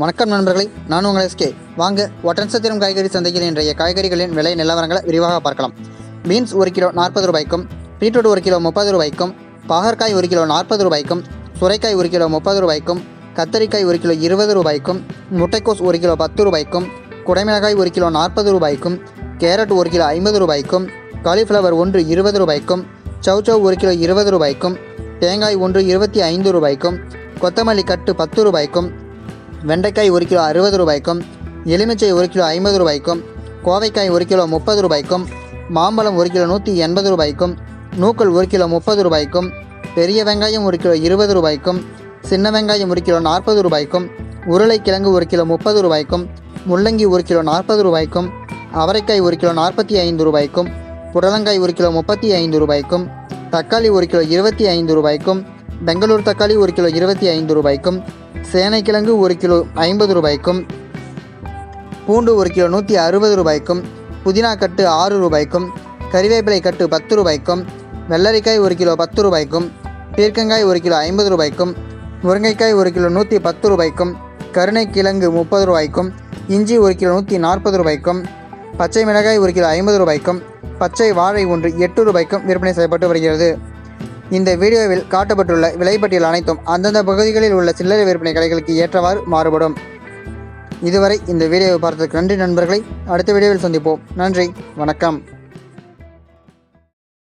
வணக்கம் நண்பர்களே, நான் உங்கள் எஸ்கே. வாங்க ஒட்டன்சத்திரம் காய்கறி சந்தையில் இன்றைய காய்கறிகளின் விலை நிலவரங்களை விரிவாக பார்க்கலாம். பீன்ஸ் 1 கிலோ 40 ரூபாய்க்கும், பீட்ரூட் 1 கிலோ 30 ரூபாய்க்கும், பாகற்காய் 1 கிலோ 40 ரூபாய்க்கும், சுரைக்காய் 1 கிலோ 30 ரூபாய்க்கும், கத்தரிக்காய் 1 கிலோ 20 ரூபாய்க்கும், முட்டைக்கோஸ் 1 கிலோ 10 ரூபாய்க்கும், குடைமிளகாய் 1 கிலோ 40 ரூபாய்க்கும், கேரட் 1 கிலோ 50 ரூபாய்க்கும், காலிஃப்ளவர் 1 20 ரூபாய்க்கும், சௌச்சௌ 1 கிலோ 20 ரூபாய்க்கும், தேங்காய் 1 25 ரூபாய்க்கும், கொத்தமல்லி கட்டு 10 ரூபாய்க்கும், வெண்டைக்காய் 1 கிலோ 60 ரூபாய்க்கும், எலுமிச்சை 1 கிலோ 50 ரூபாய்க்கும், கோவைக்காய் 1 கிலோ 30 ரூபாய்க்கும், மாம்பழம் 1 கிலோ 180 ரூபாய்க்கும், நூக்கல் 1 கிலோ 30 ரூபாய்க்கும், பெரிய வெங்காயம் 1 கிலோ 20 ரூபாய்க்கும், சின்ன வெங்காயம் 1 கிலோ 40 ரூபாய்க்கும், உருளைக்கிழங்கு 1 கிலோ 30 ரூபாய்க்கும், முள்ளங்கி 1 கிலோ 40 ரூபாய்க்கும், அவரைக்காய் 1 கிலோ 45 ரூபாய்க்கும், புடலங்காய் 1 கிலோ 35 ரூபாய்க்கும், தக்காளி 1 கிலோ 25 ரூபாய்க்கும், பெங்களூர் தக்காளி 1 கிலோ 25 ரூபாய்க்கும், சேனைக்கிழங்கு 1 கிலோ 50 ரூபாய்க்கும், பூண்டு 1 கிலோ 160 ரூபாய்க்கும், புதினா கட்டு 6 ரூபாய்க்கும், கறிவேப்பிலை கட்டு 10 ரூபாய்க்கும், வெள்ளரிக்காய் 1 கிலோ 10 ரூபாய்க்கும், பீர்க்கங்காய் 1 கிலோ 50 ரூபாய்க்கும், முருங்கைக்காய் 1 கிலோ 110 ரூபாய்க்கும், கருணைக்கிழங்கு 30 ரூபாய்க்கும், இஞ்சி 1 கிலோ 140 ரூபாய்க்கும், பச்சை மிளகாய் 1 கிலோ 50 ரூபாய்க்கும், பச்சை வாழை 1 8 ரூபாய்க்கும் விற்பனை செய்யப்பட்டு வருகிறது. இந்த வீடியோவில் காட்டப்பட்டுள்ள விலைப்பட்டியல் அனைத்தும் அந்தந்த பகுதிகளில் உள்ள சில்லறை விற்பனை கடைகளுக்கு ஏற்றவாறு மாறுபடும். இதுவரை இந்த வீடியோவை பார்த்ததுக்கு நன்றி நண்பர்களை. அடுத்த வீடியோவில் சந்திப்போம். நன்றி, வணக்கம்.